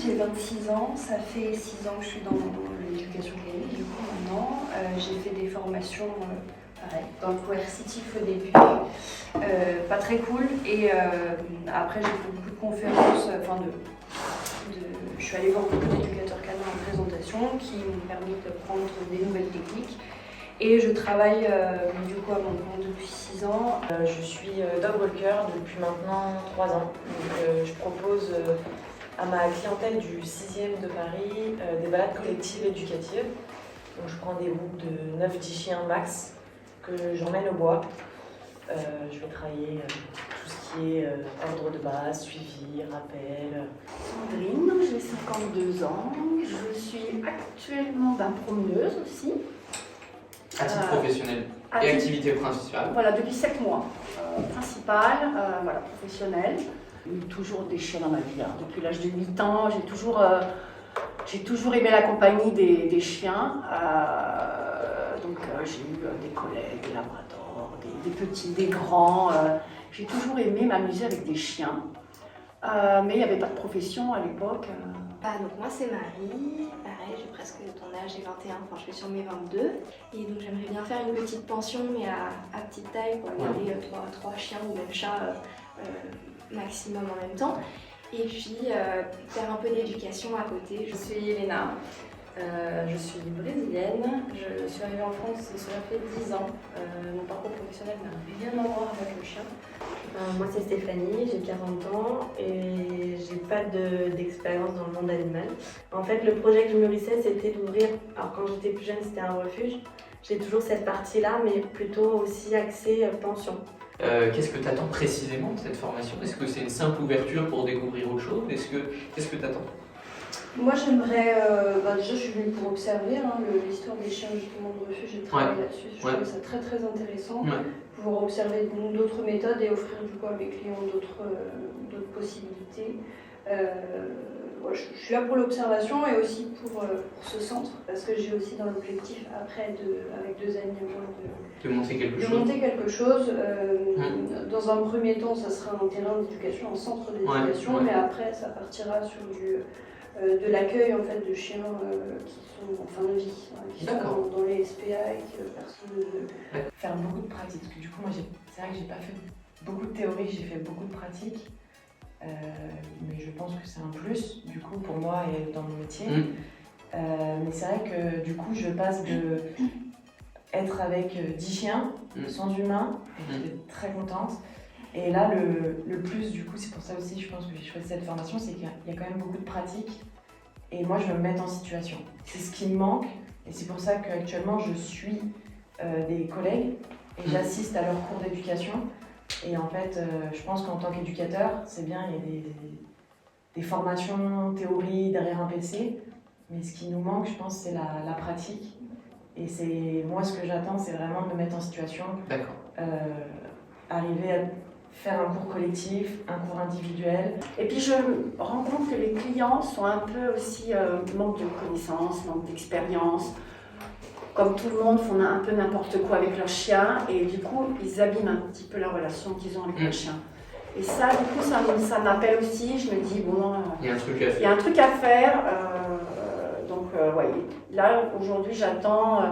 j'ai 26 ans, ça fait 6 ans que je suis dans l'éducation canine du coup maintenant. J'ai fait des formations pareil, dans le coercitif au début, pas très cool. Et après j'ai fait beaucoup de conférences, je suis allée voir beaucoup d'éducateurs canins en présentation qui m'ont permis de prendre des nouvelles techniques. Et je travaille du coup à mon compte depuis 6 ans. Je suis dog walker depuis maintenant 3 ans. Donc, je propose à ma clientèle du 6e de Paris des balades collectives éducatives. Donc, je prends des groupes de 9-10 chiens max que j'emmène au bois. Je vais travailler tout ce qui est ordre de base, suivi, rappel. Sandrine, j'ai 52 ans. Je suis actuellement promeneuse aussi. À titre professionnel et activité principale. Voilà, depuis 7 mois. Principale, voilà, professionnelle. J'ai eu toujours des chiens dans ma vie. Hein. Depuis l'âge de 8 ans, j'ai toujours aimé la compagnie des chiens. J'ai eu des collègues, des labradors, des petits, des grands. J'ai toujours aimé m'amuser avec des chiens. Mais il n'y avait pas de profession à l'époque. Donc moi c'est Marie, pareil j'ai presque ton âge, j'ai 21, enfin je suis sur mes 22. Et donc j'aimerais bien faire une petite pension mais à petite taille pour garder 3 chiens ou même chats maximum en même temps. Et puis faire un peu d'éducation à côté. Je suis Elena, je suis brésilienne, je suis arrivée en France, cela fait 10 ans. Mon parcours professionnel n'a rien à voir avec le chien. Moi c'est Stéphanie, j'ai 40 ans et j'ai pas d'expérience dans le monde animal. En fait le projet que je mûrissais c'était d'ouvrir, alors quand j'étais plus jeune c'était un refuge, j'ai toujours cette partie-là mais plutôt aussi axée pension. Qu'est-ce que tu attends précisément de cette formation? Est-ce que c'est une simple ouverture pour découvrir autre chose? Qu'est-ce que tu attends? Moi j'aimerais, déjà je suis venue pour observer l'histoire des chiens justement de refuge, j'ai travaillé là-dessus, je trouve ça très très intéressant, pouvoir observer d'autres méthodes et offrir du coup à mes clients d'autres possibilités. Je suis là pour l'observation et aussi pour ce centre, parce que j'ai aussi dans l'objectif après, avec 2 amis à moi, de monter quelque chose. Monter quelque chose. Dans un premier temps ça sera un terrain d'éducation, un centre d'éducation, mais après ça partira sur de l'accueil en fait de chiens qui sont en fin de vie, qui sont dans les SPA et que personne ne veut. Faire beaucoup de pratique, parce que du coup moi c'est vrai que j'ai pas fait beaucoup de théorie, j'ai fait beaucoup de pratique. Mais je pense que c'est un plus du coup pour moi et dans mon métier. Mais c'est vrai que du coup je passe de être avec 10 chiens sans humain et j'étais très contente. Et là le plus du coup, c'est pour ça aussi je pense que j'ai choisi cette formation, c'est qu'il y a quand même beaucoup de pratique et moi je veux me mettre en situation. C'est ce qui me manque et c'est pour ça qu'actuellement je suis des collègues et j'assiste à leurs cours d'éducation. Et en fait, je pense qu'en tant qu'éducateur, c'est bien, il y a des formations, théorie derrière un PC, mais ce qui nous manque, je pense, c'est la pratique. Et moi, ce que j'attends, c'est vraiment de me mettre en situation, arriver à faire un cours collectif, un cours individuel. Et puis je me rends compte que les clients sont un peu aussi manque de connaissances, manque d'expérience. Comme tout le monde, font un peu n'importe quoi avec leur chien et du coup, ils abîment un petit peu la relation qu'ils ont avec leur chien. Et ça, du coup, ça m'appelle aussi. Je me dis, bon, il y a un truc à faire. Il y a un truc à faire. Là, aujourd'hui, j'attends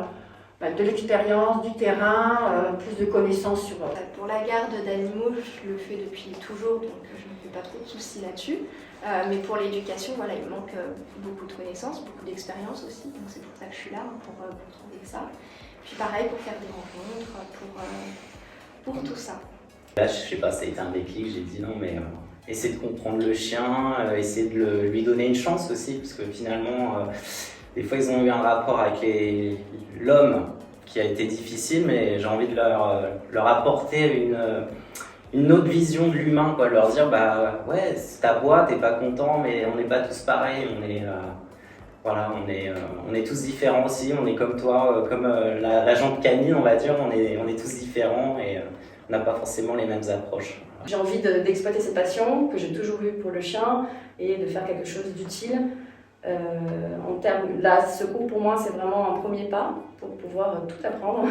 de l'expérience, du terrain, plus de connaissances sur... Pour la garde d'animaux, je le fais depuis toujours, donc je ne me fais pas trop de soucis là-dessus. Mais pour l'éducation, voilà, il manque beaucoup de connaissances, beaucoup d'expérience aussi, donc c'est pour ça que je suis là, pour trouver ça. Puis pareil, pour faire des rencontres, pour tout ça. Là, je sais pas, ça a été un déclic, j'ai dit non, mais essayer de comprendre le chien, essayer de lui donner une chance aussi, parce que finalement, des fois, ils ont eu un rapport avec l'homme qui a été difficile, mais j'ai envie de leur apporter une autre vision de l'humain, quoi. Leur dire, ouais, c'est ta voix, t'es pas content, mais on n'est pas tous pareils, on est tous différents aussi, on est comme toi, comme la jante canine, on va dire, on est tous différents et on n'a pas forcément les mêmes approches. J'ai envie d'exploiter cette passion que j'ai toujours eue pour le chien et de faire quelque chose d'utile. Ce cours pour moi c'est vraiment un premier pas pour pouvoir tout apprendre.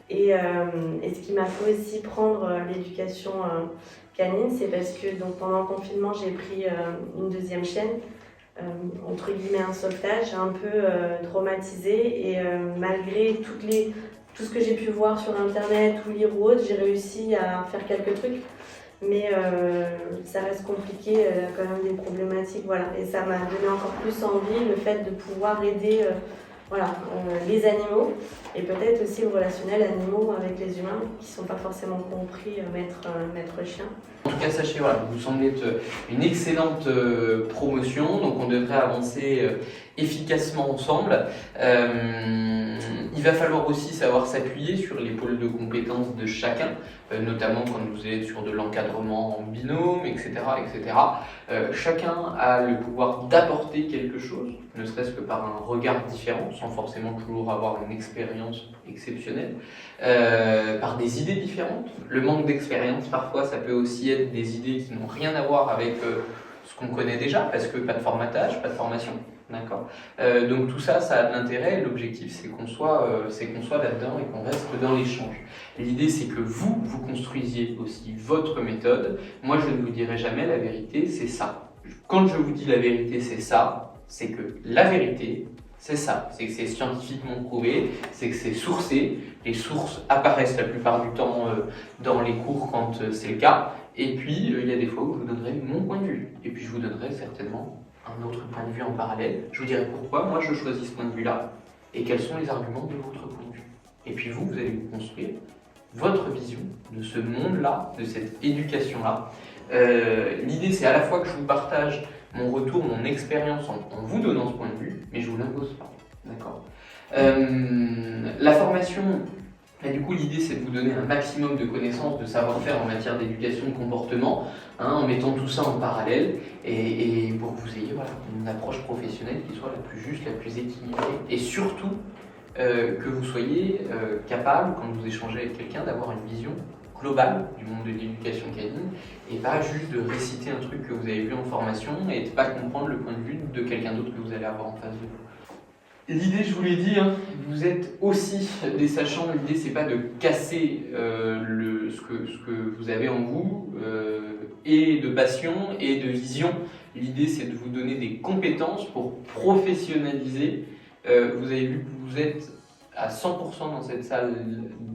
Et ce qui m'a fait aussi prendre l'éducation canine, c'est parce que donc, pendant le confinement j'ai pris une 2e chienne entre guillemets un sauvetage, un peu traumatisée. Et malgré tout ce que j'ai pu voir sur internet ou lire ou autre, j'ai réussi à faire quelques trucs. Mais ça reste compliqué, quand même des problématiques, voilà. Et ça m'a donné encore plus envie, le fait de pouvoir aider les animaux et peut-être aussi le relationnel animaux avec les humains qui ne sont pas forcément compris maître chien. En tout cas, sachez, voilà, vous semblez être une excellente promotion, donc on devrait avancer efficacement ensemble. Il va falloir aussi savoir s'appuyer sur les pôles de compétences de chacun, notamment quand vous êtes sur de l'encadrement en binôme, etc. etc. Chacun a le pouvoir d'apporter quelque chose, ne serait-ce que par un regard différent, sans forcément toujours avoir une expérience exceptionnelle, par des idées différentes. Le manque d'expérience, parfois, ça peut aussi être des idées qui n'ont rien à voir avec ce qu'on connaît déjà, parce que pas de formatage, pas de formation. D'accord. Donc tout ça, ça a de l'intérêt. L'objectif, c'est qu'on soit là-dedans et qu'on reste dans l'échange. L'idée, c'est que vous construisiez aussi votre méthode. Moi, je ne vous dirai jamais la vérité, c'est ça. Quand je vous dis la vérité, c'est ça, c'est que la vérité, c'est ça. C'est que c'est scientifiquement prouvé, c'est que c'est sourcé. Les sources apparaissent la plupart du temps dans les cours quand c'est le cas. Et puis, il y a des fois où je vous donnerai mon point de vue. Et puis, je vous donnerai certainement un autre point de vue en parallèle. Je vous dirai pourquoi moi je choisis ce point de vue-là et quels sont les arguments de votre point de vue. Et puis vous allez vous construire votre vision de ce monde-là, de cette éducation-là. L'idée, c'est à la fois que je vous partage mon retour, mon expérience en vous donnant ce point de vue, mais je ne vous l'impose pas. D'accord. La formation, et du coup, l'idée, c'est de vous donner un maximum de connaissances, de savoir-faire en matière d'éducation de comportement, en mettant tout ça en parallèle, et pour que vous ayez une approche professionnelle qui soit la plus juste, la plus équilibrée, et surtout que vous soyez capable, quand vous échangez avec quelqu'un, d'avoir une vision globale du monde de l'éducation canine, et pas juste de réciter un truc que vous avez vu en formation, et de ne pas comprendre le point de vue de quelqu'un d'autre que vous allez avoir en face de vous. L'idée, je vous l'ai dit, vous êtes aussi des sachants. L'idée, c'est pas de casser ce que vous avez en vous, et de passion et de vision. L'idée, c'est de vous donner des compétences pour professionnaliser. Vous avez vu que vous êtes à 100% dans cette salle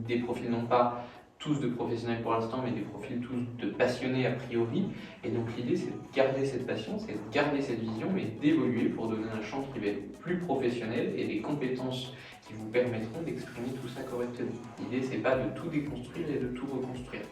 des profils, non pas tous de professionnels pour l'instant, mais des profils tous de passionnés a priori. Et donc l'idée, c'est de garder cette passion, c'est de garder cette vision, mais d'évoluer pour donner un champ qui va être plus professionnel et des compétences qui vous permettront d'exprimer tout ça correctement. L'idée, c'est pas de tout déconstruire et de tout reconstruire.